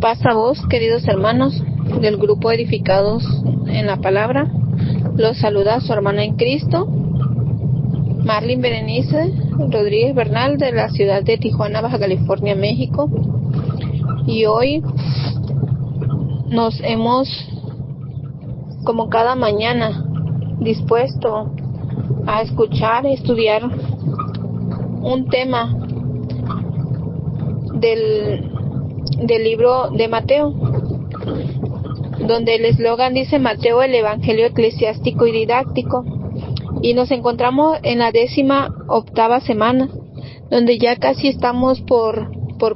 Paz a vos, queridos hermanos del grupo Edificados en la Palabra. Los saluda su hermana en Cristo, Marlene Berenice Rodríguez Bernal, de la ciudad de Tijuana, Baja California, México. Y hoy nos hemos, como cada mañana, dispuesto a escuchar y estudiar un tema del libro de Mateo, donde el eslogan dice Mateo, el evangelio eclesiástico y didáctico, y nos encontramos en la 18ª semana, donde ya casi estamos por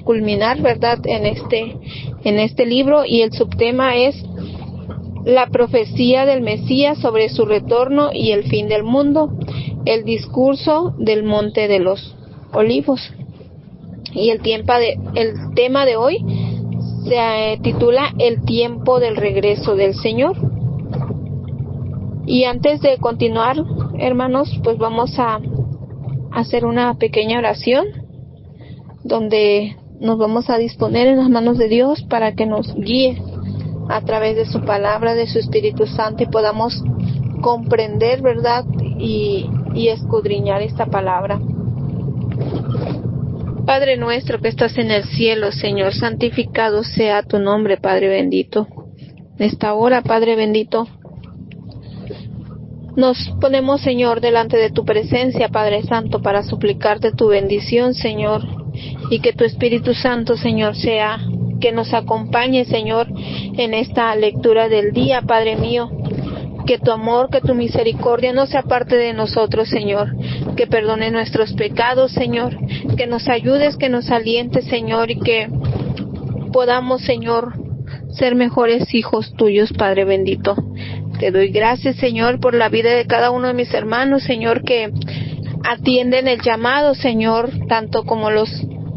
culminar, ¿verdad?, en este libro, y el subtema es la profecía del Mesías sobre su retorno y el fin del mundo, el discurso del Monte de los Olivos. Y el tema de hoy se titula El tiempo del regreso del Señor. Y antes de continuar, hermanos, pues vamos a hacer una pequeña oración donde nos vamos a disponer en las manos de Dios para que nos guíe a través de su palabra, de su Espíritu Santo, y podamos comprender, ¿verdad?, y escudriñar esta palabra. Padre nuestro que estás en el cielo, Señor, santificado sea tu nombre, Padre bendito. En esta hora, Padre bendito, nos ponemos, Señor, delante de tu presencia, Padre Santo, para suplicarte tu bendición, Señor, y que tu Espíritu Santo, Señor, sea que nos acompañe, Señor, en esta lectura del día, Padre mío. Que tu amor, que tu misericordia no se aparte de nosotros, Señor. Que perdone nuestros pecados, Señor. Que nos ayudes, que nos alientes, Señor, y que podamos, Señor, ser mejores hijos tuyos, Padre bendito. Te doy gracias, Señor, por la vida de cada uno de mis hermanos, Señor, que atienden el llamado, Señor, tanto como los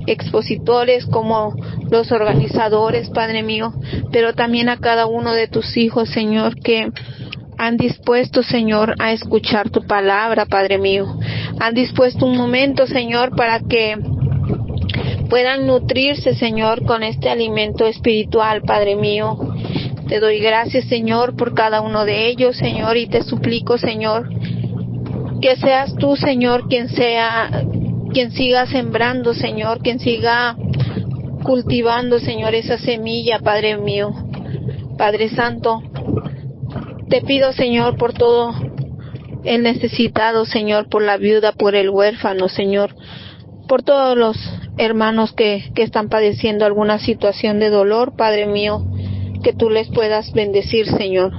expositores, como los organizadores, Padre mío, pero también a cada uno de tus hijos, Señor, que han dispuesto, Señor, a escuchar tu palabra, Padre mío. Han dispuesto un momento, Señor, para que puedan nutrirse, Señor, con este alimento espiritual, Padre mío. Te doy gracias, Señor, por cada uno de ellos, Señor, y te suplico, Señor, que seas tú, Señor, quien siga sembrando, Señor, quien siga cultivando, Señor, esa semilla, Padre mío. Padre Santo, te pido, Señor, por todo el necesitado, Señor, por la viuda, por el huérfano, Señor, por todos los hermanos que están padeciendo alguna situación de dolor, Padre mío, que tú les puedas bendecir, Señor.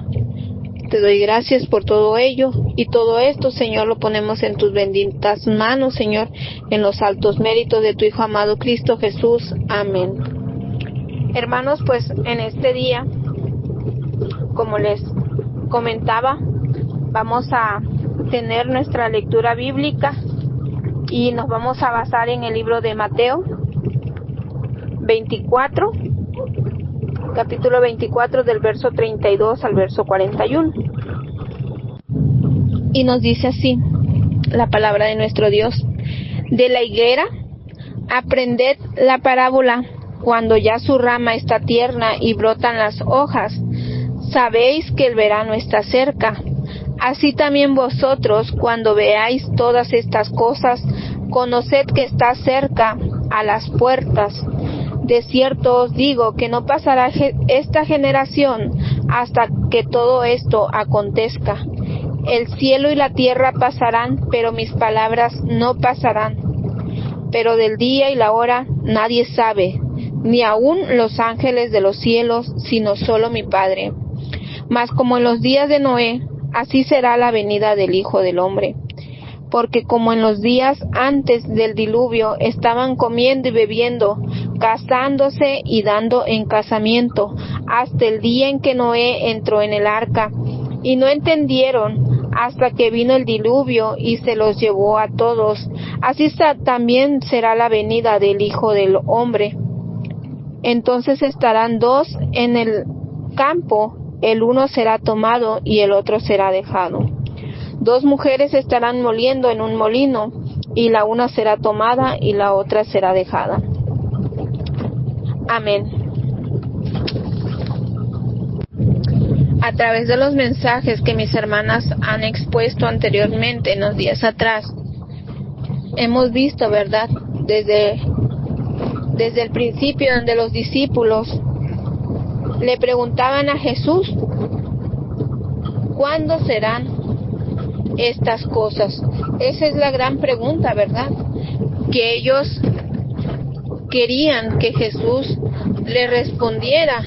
Te doy gracias por todo ello, y todo esto, Señor, lo ponemos en tus benditas manos, Señor, en los altos méritos de tu Hijo amado Cristo Jesús. Amén. Hermanos, pues en este día, como les comentaba, vamos a tener nuestra lectura bíblica y nos vamos a basar en el libro de Mateo 24, capítulo 24, del verso 32 al verso 41. Y nos dice así la palabra de nuestro Dios: de la higuera aprended la parábola, cuando ya su rama está tierna y brotan las hojas, sabéis que el verano está cerca. Así también vosotros, cuando veáis todas estas cosas, conoced que está cerca, a las puertas. De cierto os digo que no pasará esta generación hasta que todo esto acontezca. El cielo y la tierra pasarán, pero mis palabras no pasarán. Pero del día y la hora nadie sabe, ni aun los ángeles de los cielos, sino solo mi Padre. Mas como en los días de Noé, así será la venida del Hijo del Hombre. Porque como en los días antes del diluvio estaban comiendo y bebiendo, casándose y dando en casamiento, hasta el día en que Noé entró en el arca, y no entendieron hasta que vino el diluvio y se los llevó a todos, así también será la venida del Hijo del Hombre. Entonces estarán dos en el campo, el uno será tomado y el otro será dejado. Dos mujeres estarán moliendo en un molino, y la una será tomada y la otra será dejada. Amén. a través de los mensajes que mis hermanas han expuesto anteriormente en los días atrás, hemos visto, ¿verdad? Desde el principio, donde los discípulos le preguntaban a Jesús, ¿cuándo serán estas cosas? Esa es la gran pregunta, ¿verdad? Que ellos querían que Jesús le respondiera.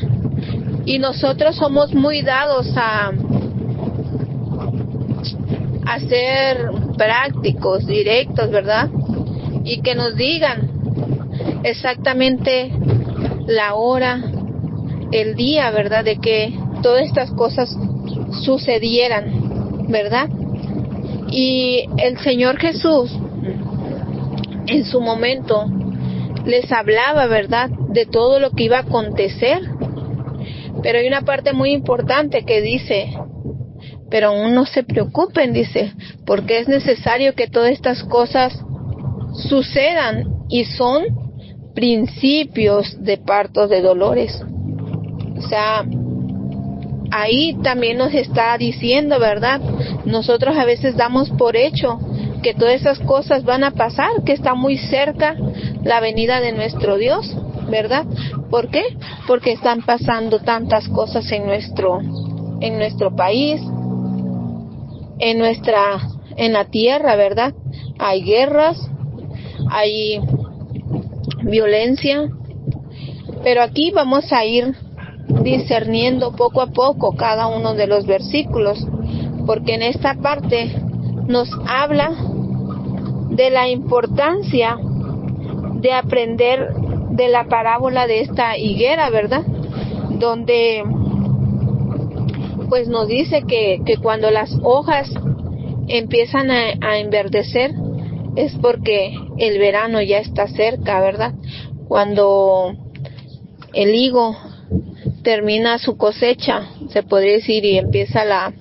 Y nosotros somos muy dados a ser prácticos, directos, ¿verdad? Y que nos digan exactamente la hora, el día, ¿verdad? De que todas estas cosas sucedieran, ¿verdad? Y el Señor Jesús, en su momento, les hablaba, ¿verdad? De todo lo que iba a acontecer. Pero hay una parte muy importante que dice, pero aún no se preocupen, dice, porque es necesario que todas estas cosas sucedan y son principios de partos de dolores. O sea, ahí también nos está diciendo, ¿verdad? Nosotros a veces damos por hecho que todas esas cosas van a pasar, que está muy cerca la venida de nuestro Dios, ¿verdad? ¿Por qué? Porque están pasando tantas cosas en nuestro país, en la tierra, ¿verdad? Hay guerras, hay violencia, pero aquí vamos a ir discerniendo poco a poco cada uno de los versículos, porque en esta parte nos habla de la importancia de aprender de la parábola de esta higuera, ¿verdad? Donde pues nos dice que cuando las hojas empiezan a enverdecer es porque el verano ya está cerca, ¿verdad? Cuando el higo termina su cosecha, se podría decir, y empieza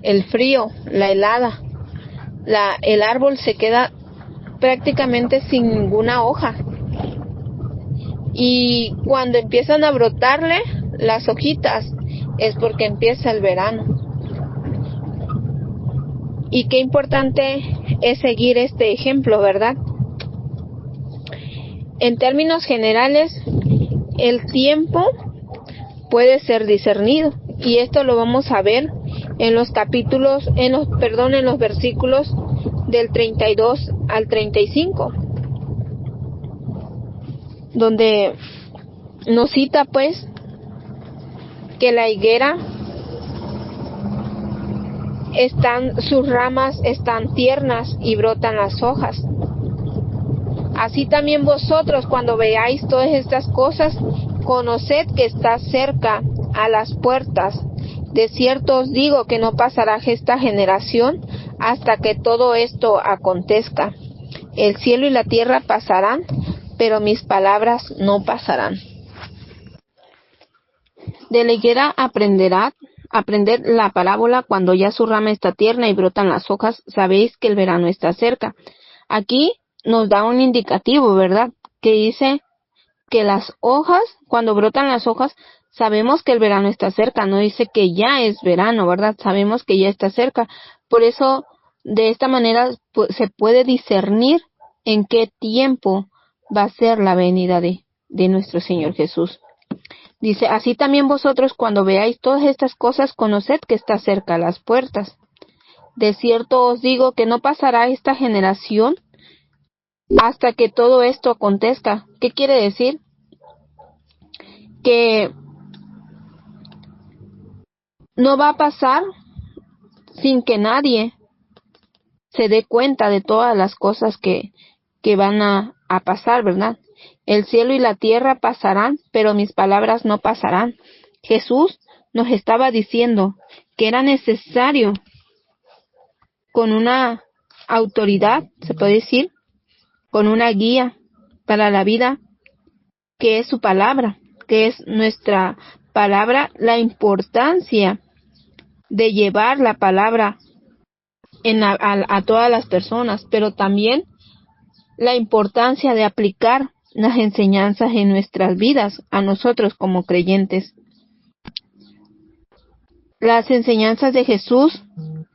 el frío, la helada, el árbol se queda prácticamente sin ninguna hoja. Y cuando empiezan a brotarle las hojitas es porque empieza el verano. Y qué importante es seguir este ejemplo, ¿verdad? En términos generales, el tiempo puede ser discernido, y esto lo vamos a ver en los versículos del 32 al 35, donde nos cita pues que la higuera sus ramas están tiernas y brotan las hojas. Así también vosotros, cuando veáis todas estas cosas, conoced que está cerca a las puertas. De cierto os digo que no pasará esta generación hasta que todo esto acontezca. El cielo y la tierra pasarán, pero mis palabras no pasarán. De la higuera aprended la parábola: cuando ya su rama está tierna y brotan las hojas, sabéis que el verano está cerca. Aquí nos da un indicativo, ¿verdad? Que dice que las hojas, cuando brotan las hojas, sabemos que el verano está cerca. No dice que ya es verano, ¿verdad? Sabemos que ya está cerca. Por eso, de esta manera, se puede discernir en qué tiempo va a ser la venida de nuestro Señor Jesús. Dice, así también vosotros, cuando veáis todas estas cosas, conoced que está cerca a las puertas. De cierto os digo que no pasará esta generación hasta que todo esto acontezca. ¿Qué quiere decir? Que no va a pasar sin que nadie se dé cuenta de todas las cosas que van a pasar, ¿verdad? El cielo y la tierra pasarán, pero mis palabras no pasarán. Jesús nos estaba diciendo que era necesario, con una autoridad, se puede decir, con una guía para la vida, que es su palabra, que es nuestra palabra, la importancia de llevar la palabra a todas las personas, pero también la importancia de aplicar las enseñanzas en nuestras vidas, a nosotros como creyentes. Las enseñanzas de Jesús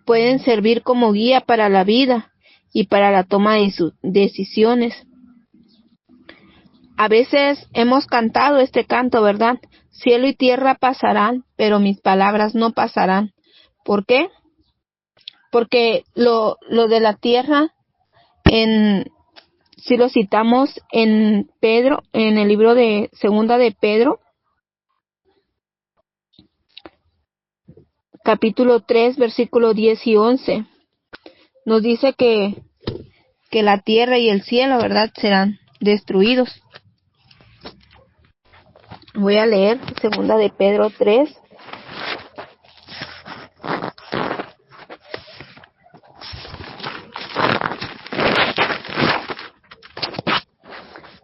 pueden servir como guía para la vida y para la toma de sus decisiones. A veces hemos cantado este canto, ¿verdad? Cielo y tierra pasarán, pero mis palabras no pasarán. ¿Por qué? Porque lo de la tierra, si lo citamos en Pedro, en el libro de Segunda de Pedro, capítulo 3, versículo 10 y 11, nos dice que la tierra y el cielo, ¿verdad?, serán destruidos. Voy a leer Segunda de Pedro 3.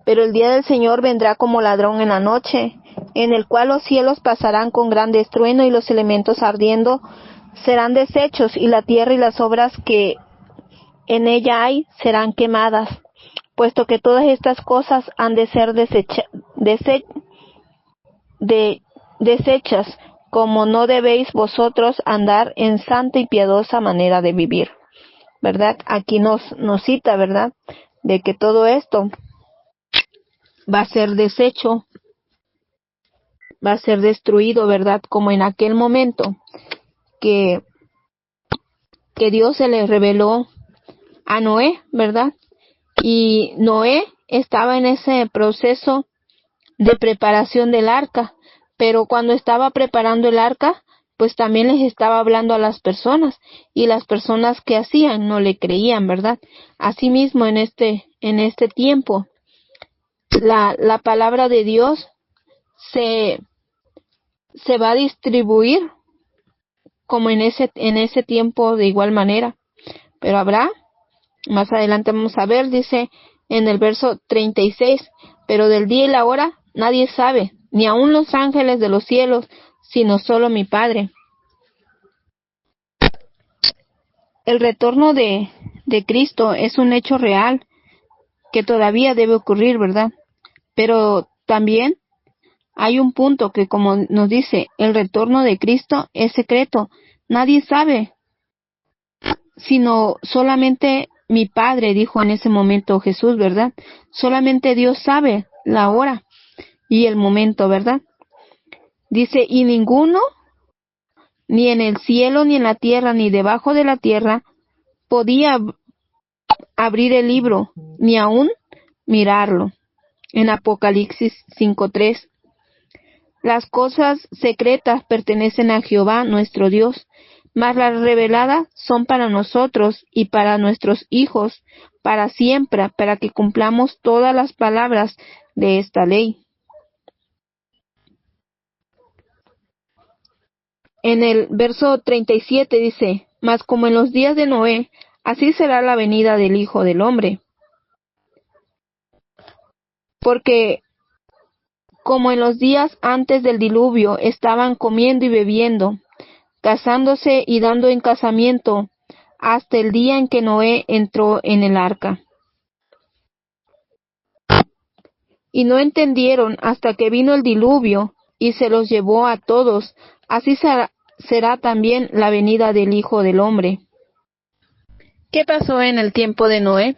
Pero el día del Señor vendrá como ladrón en la noche, en el cual los cielos pasarán con gran estruendo y los elementos ardiendo serán deshechos, y la tierra y las obras que en ella hay serán quemadas. Puesto que todas estas cosas han de ser deshechas, como no debéis vosotros andar en santa y piadosa manera de vivir. ¿Verdad? Aquí nos cita, ¿verdad?, de que todo esto va a ser deshecho, va a ser destruido, ¿verdad? Como en aquel momento que Dios se le reveló a Noé, ¿verdad? Y Noé estaba en ese proceso de preparación del arca, pero cuando estaba preparando el arca, pues también les estaba hablando a las personas, y las personas que hacían no le creían, ¿verdad? Asimismo, en este tiempo, la palabra de Dios se va a distribuir como en ese tiempo de igual manera, pero habrá, más adelante vamos a ver, dice en el verso 36, pero del día y la hora nadie sabe, ni aun los ángeles de los cielos, sino solo mi Padre. El retorno de Cristo es un hecho real que todavía debe ocurrir, ¿verdad? Pero también hay un punto que, como nos dice, el retorno de Cristo es secreto. Nadie sabe, sino solamente mi Padre, dijo en ese momento Jesús, ¿verdad? Solamente Dios sabe la hora y el momento, ¿verdad? Dice, y ninguno, ni en el cielo, ni en la tierra, ni debajo de la tierra, podía abrir el libro, ni aún mirarlo. En Apocalipsis 5:3. Las cosas secretas pertenecen a Jehová nuestro Dios, mas las reveladas son para nosotros y para nuestros hijos, para siempre, para que cumplamos todas las palabras de esta ley. En el verso 37 dice, mas como en los días de Noé, así será la venida del Hijo del Hombre. Porque como en los días antes del diluvio estaban comiendo y bebiendo, casándose y dando en casamiento, hasta el día en que Noé entró en el arca. Y no entendieron hasta que vino el diluvio y se los llevó a todos. Así será también la venida del Hijo del Hombre. ¿Qué pasó en el tiempo de Noé?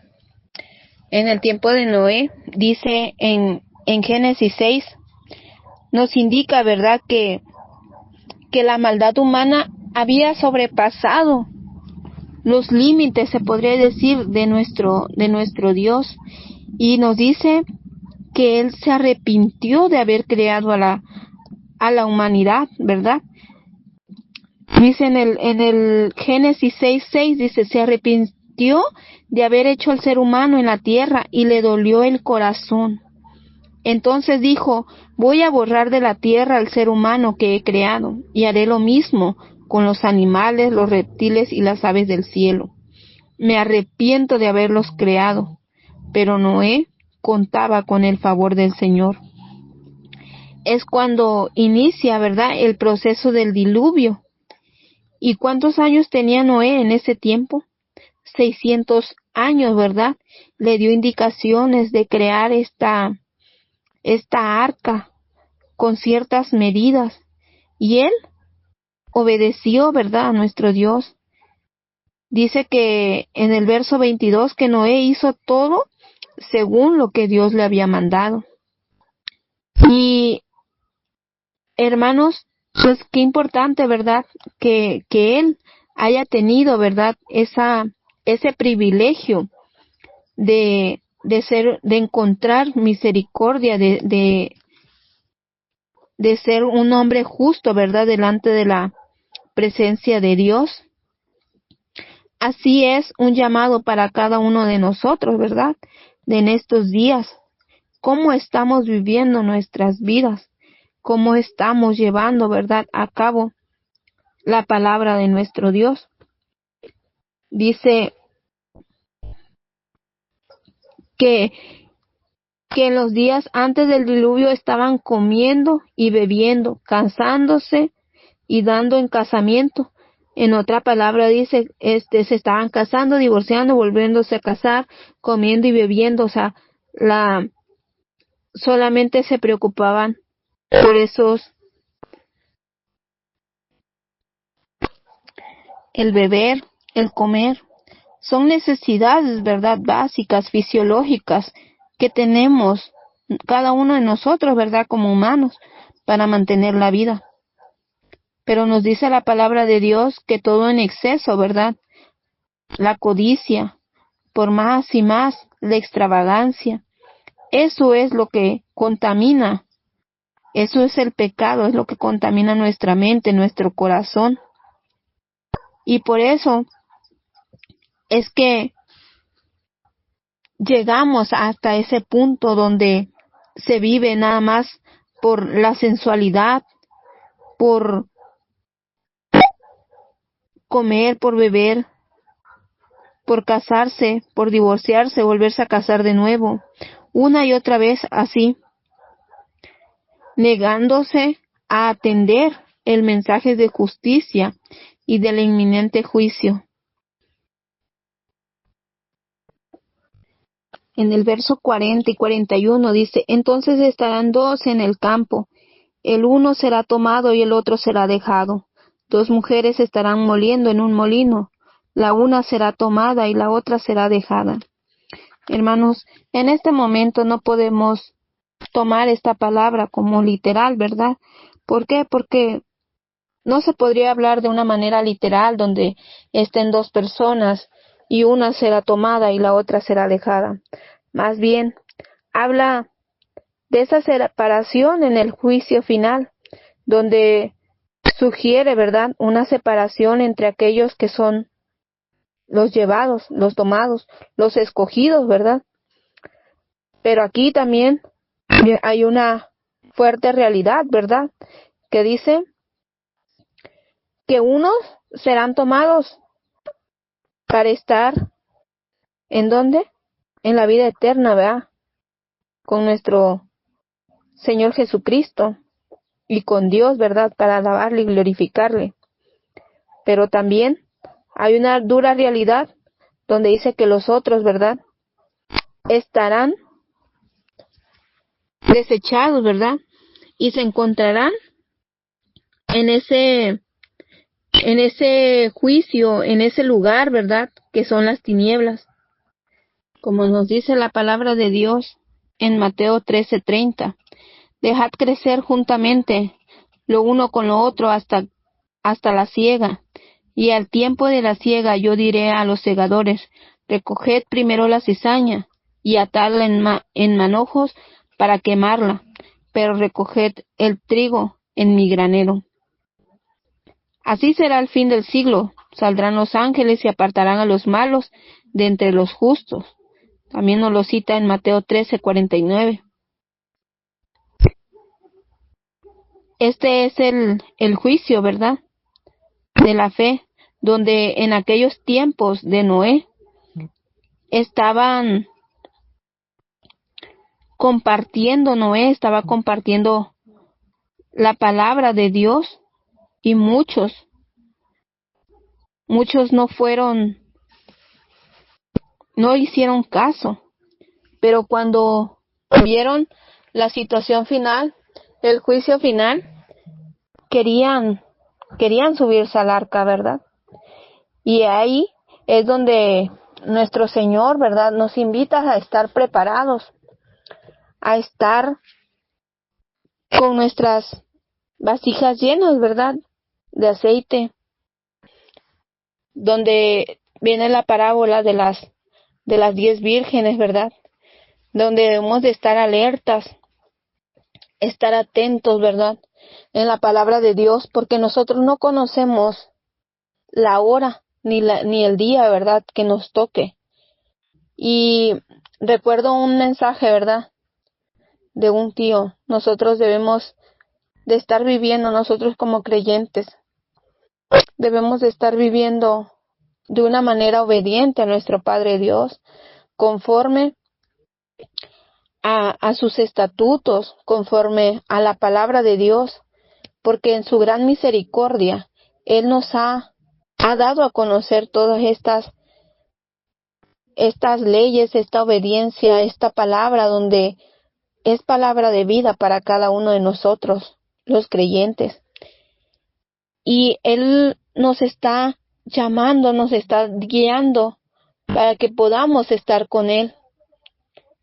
En el tiempo de Noé, dice en Génesis 6, nos indica, ¿verdad?, que la maldad humana había sobrepasado los límites, se podría decir, de nuestro Dios, y nos dice que Él se arrepintió de haber creado a la humanidad, ¿verdad? Dice en el Génesis 6:6, dice, se arrepintió de haber hecho al ser humano en la tierra y le dolió el corazón. Entonces dijo, voy a borrar de la tierra al ser humano que he creado, y haré lo mismo con los animales, los reptiles y las aves del cielo. Me arrepiento de haberlos creado. Pero Noé contaba con el favor del Señor. Es cuando inicia, ¿verdad?, el proceso del diluvio. ¿Y cuántos años tenía Noé en ese tiempo? 600 años, ¿verdad? Le dio indicaciones de crear esta arca con ciertas medidas. Y él obedeció, ¿verdad?, a nuestro Dios. Dice que en el verso 22 que Noé hizo todo según lo que Dios le había mandado. Y hermanos, pues qué importante, ¿verdad?, que él haya tenido, ¿verdad?, ese privilegio de encontrar misericordia, de ser un hombre justo, ¿verdad?, delante de la presencia de Dios. Así es un llamado para cada uno de nosotros, ¿verdad?, en estos días. ¿Cómo estamos viviendo nuestras vidas? ¿Cómo estamos llevando, ¿verdad?, a cabo la palabra de nuestro Dios? Dice que en los días antes del diluvio estaban comiendo y bebiendo, casándose y dando en casamiento. En otra palabra dice, se estaban casando, divorciando, volviéndose a casar, comiendo y bebiendo. O sea, solamente se preocupaban por el beber, el comer. Son necesidades, ¿verdad?, básicas, fisiológicas, que tenemos cada uno de nosotros, ¿verdad?, como humanos, para mantener la vida. Pero nos dice la palabra de Dios que todo en exceso, ¿verdad?, la codicia, por más y más, la extravagancia, eso es lo que contamina, eso es el pecado, es lo que contamina nuestra mente, nuestro corazón. Y por eso es que llegamos hasta ese punto donde se vive nada más por la sensualidad, por comer, por beber, por casarse, por divorciarse, volverse a casar de nuevo, una y otra vez así, negándose a atender el mensaje de justicia y del inminente juicio. En el verso 40 y 41 dice, entonces estarán dos en el campo, el uno será tomado y el otro será dejado. Dos mujeres estarán moliendo en un molino, la una será tomada y la otra será dejada. Hermanos, en este momento no podemos tomar esta palabra como literal, ¿verdad? ¿Por qué? Porque no se podría hablar de una manera literal donde estén dos personas y una será tomada y la otra será dejada. Más bien, habla de esa separación en el juicio final, donde sugiere, ¿verdad?, una separación entre aquellos que son los llevados, los tomados, los escogidos, ¿verdad? Pero aquí también hay una fuerte realidad, ¿verdad?, que dice que unos serán tomados para estar, ¿en dónde? En la vida eterna, ¿verdad?, con nuestro Señor Jesucristo y con Dios, ¿verdad?, para alabarle y glorificarle. Pero también hay una dura realidad donde dice que los otros, ¿verdad?, estarán desechados, ¿verdad?, y se encontrarán en ese juicio, en ese lugar, ¿verdad?, que son las tinieblas. Como nos dice la palabra de Dios en Mateo 13:30, dejad crecer juntamente lo uno con lo otro hasta la siega. Y al tiempo de la siega yo diré a los segadores, recoged primero la cizaña y atadla en manojos para quemarla, pero recoged el trigo en mi granero. Así será el fin del siglo. Saldrán los ángeles y apartarán a los malos de entre los justos. También nos lo cita en Mateo 13:49. Este es el juicio, ¿verdad?, de la fe, donde en aquellos tiempos de Noé estaban compartiendo, Noé estaba compartiendo la palabra de Dios y muchos no hicieron caso, pero cuando vieron la situación final, el juicio final, querían querían subirse al arca, ¿verdad? Y ahí es donde nuestro Señor, ¿verdad?, nos invita a estar preparados, a estar con nuestras vasijas llenas, ¿verdad?, de aceite, donde viene la parábola de las 10 vírgenes, ¿verdad?, donde debemos de estar alertas, estar atentos, ¿verdad?, en la palabra de Dios, porque nosotros no conocemos la hora ni el día, ¿verdad?, que nos toque. Y recuerdo un mensaje, ¿verdad?, de un tío. Nosotros debemos de estar viviendo, nosotros como creyentes, debemos de estar viviendo de una manera obediente a nuestro Padre Dios, conforme a sus estatutos, conforme a la palabra de Dios, porque en su gran misericordia Él nos ha dado a conocer todas estas leyes, esta obediencia, esta palabra, donde es palabra de vida para cada uno de nosotros, los creyentes. Y Él nos está llamando, nos está guiando para que podamos estar con Él.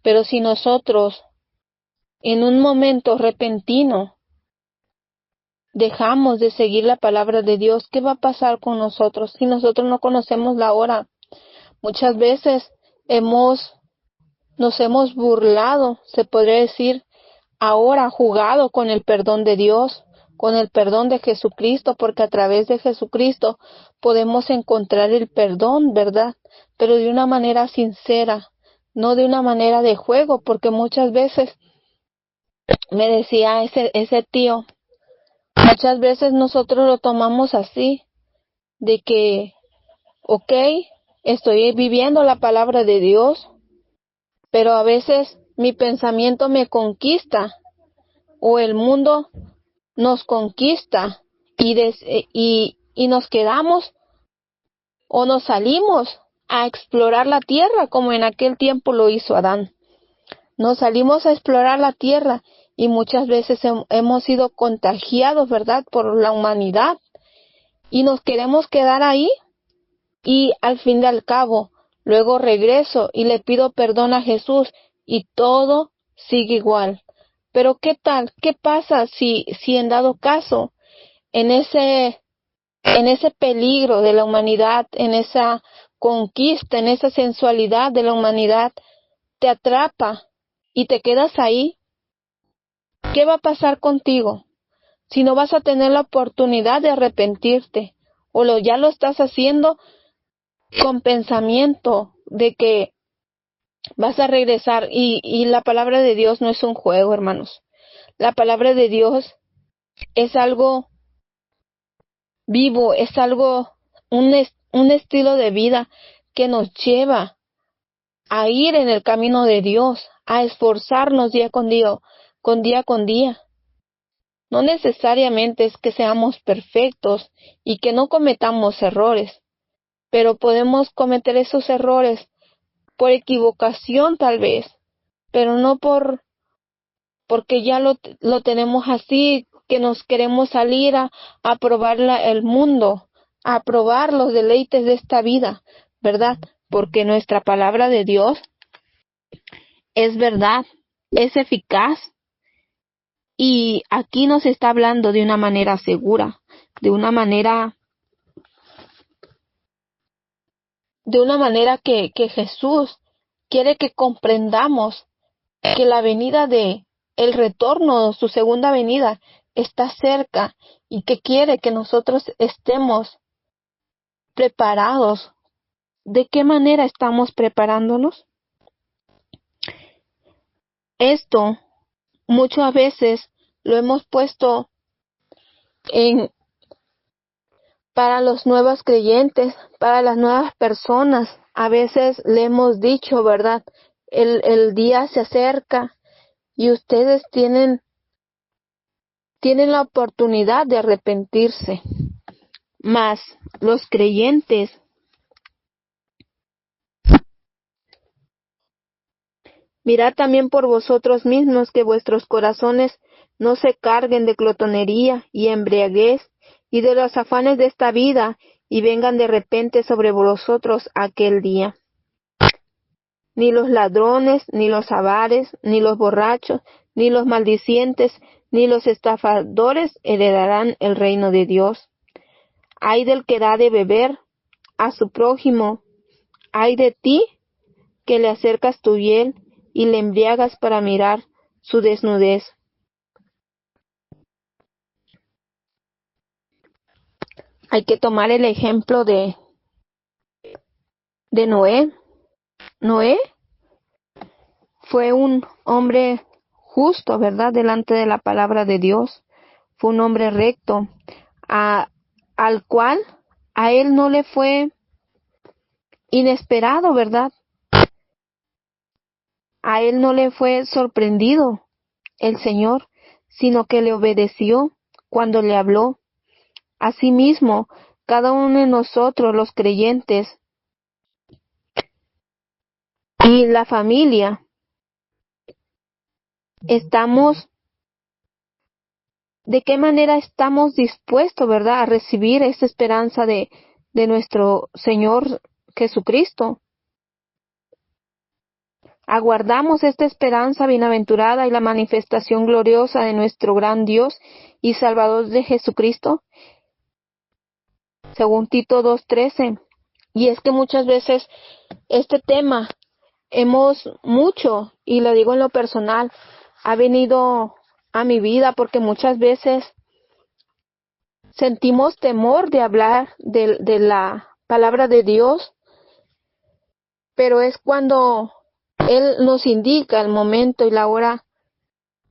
Pero si nosotros, en un momento repentino, dejamos de seguir la palabra de Dios, ¿qué va a pasar con nosotros si nosotros no conocemos la hora? Muchas veces nos hemos burlado, se podría decir, ahora jugado con el perdón de Dios, con el perdón de Jesucristo, porque a través de Jesucristo podemos encontrar el perdón, ¿verdad? Pero de una manera sincera, no de una manera de juego, porque muchas veces, me decía ese tío, muchas veces nosotros lo tomamos así, de que, ok, estoy viviendo la palabra de Dios, pero a veces mi pensamiento me conquista, o el mundo nos conquista, y nos quedamos o nos salimos a explorar la tierra, como en aquel tiempo lo hizo Adán. Nos salimos a explorar la tierra y muchas veces hemos sido contagiados, ¿verdad?, por la humanidad, y nos queremos quedar ahí, y al fin y al cabo luego regreso y le pido perdón a Jesús y todo sigue igual. Pero ¿qué tal? ¿Qué pasa si en dado caso, en ese peligro de la humanidad, en esa conquista, en esa sensualidad de la humanidad, te atrapa y te quedas ahí? ¿Qué va a pasar contigo? Si no vas a tener la oportunidad de arrepentirte, o ya lo estás haciendo con pensamiento de que vas a regresar, y la palabra de Dios no es un juego, hermanos. La palabra de Dios es algo vivo, es algo, un estilo de vida que nos lleva a ir en el camino de Dios, a esforzarnos día con día. No necesariamente es que seamos perfectos y que no cometamos errores, pero podemos cometer esos errores por equivocación tal vez, pero no porque ya lo tenemos así, que nos queremos salir a probar el mundo, a probar los deleites de esta vida, ¿verdad? Porque nuestra palabra de Dios es verdad, es eficaz, y aquí nos está hablando de una manera segura, de una manera que Jesús quiere que comprendamos que la venida el retorno, su segunda venida, está cerca, y que quiere que nosotros estemos preparados. ¿De qué manera estamos preparándonos? Esto muchas veces lo hemos puesto para los nuevos creyentes, para las nuevas personas. A veces le hemos dicho, ¿verdad?, el día se acerca y ustedes tienen la oportunidad de arrepentirse. Mas los creyentes, mirad también por vosotros mismos que vuestros corazones no se carguen de glotonería y embriaguez y de los afanes de esta vida, y vengan de repente sobre vosotros aquel día. Ni los ladrones, ni los avares, ni los borrachos, ni los maldicientes, ni los estafadores heredarán el reino de Dios. Ay del que da de beber a su prójimo, ay de ti que le acercas tu hiel y le embriagas para mirar su desnudez. Hay que tomar el ejemplo de Noé. Noé fue un hombre justo, ¿verdad? Delante de la palabra de Dios. Fue un hombre recto, al cual a él no le fue inesperado, ¿verdad? A él no le fue sorprendido el Señor, sino que le obedeció cuando le habló. Asimismo, cada uno de nosotros, los creyentes y la familia, ¿de qué manera estamos dispuestos, verdad, a recibir esta esperanza de nuestro Señor Jesucristo? Aguardamos esta esperanza bienaventurada y la manifestación gloriosa de nuestro gran Dios y Salvador de Jesucristo, según Tito 2:13. Y es que muchas veces este tema y lo digo en lo personal, ha venido a mi vida porque muchas veces sentimos temor de hablar de la palabra de Dios, pero es cuando Él nos indica el momento y la hora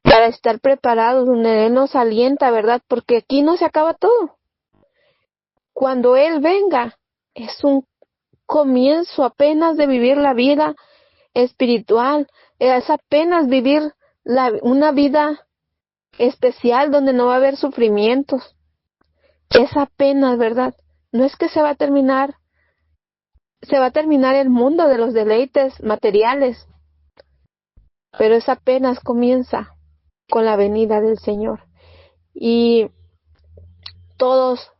para estar preparados, donde Él nos alienta, ¿verdad? Porque aquí no se acaba todo. Cuando Él venga, es un comienzo apenas de vivir la vida espiritual, es apenas vivir una vida especial donde no va a haber sufrimientos. Es apenas, ¿verdad? No es que se va a terminar el mundo de los deleites materiales, pero es apenas comienza con la venida del Señor. Y todos,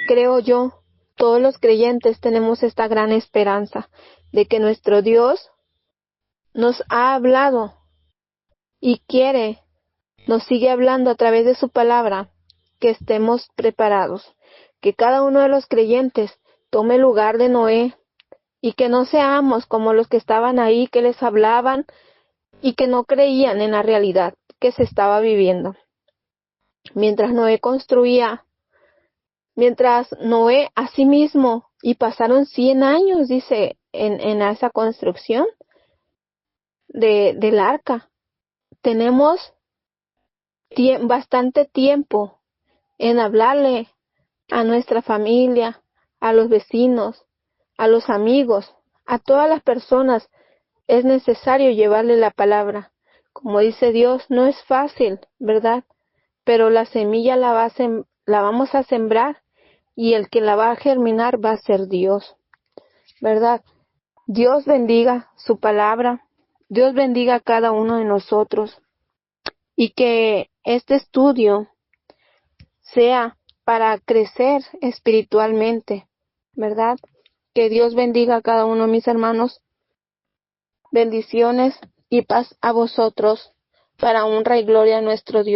creo yo, todos los creyentes tenemos esta gran esperanza de que nuestro Dios nos ha hablado y nos sigue hablando a través de su palabra, que estemos preparados, que cada uno de los creyentes tome el lugar de Noé y que no seamos como los que estaban ahí, que les hablaban y que no creían en la realidad que se estaba viviendo. Mientras Noé a sí mismo, y pasaron 100 años, dice, en esa construcción del arca, tenemos bastante tiempo en hablarle a nuestra familia, a los vecinos, a los amigos, a todas las personas. Es necesario llevarle la palabra. Como dice Dios, no es fácil, ¿verdad? Pero la semilla la vamos a sembrar y el que la va a germinar va a ser Dios, ¿verdad? Dios bendiga su palabra, Dios bendiga a cada uno de nosotros y que este estudio sea para crecer espiritualmente, ¿verdad? Que Dios bendiga a cada uno de mis hermanos. Bendiciones y paz a vosotros, para honra y gloria a nuestro Dios.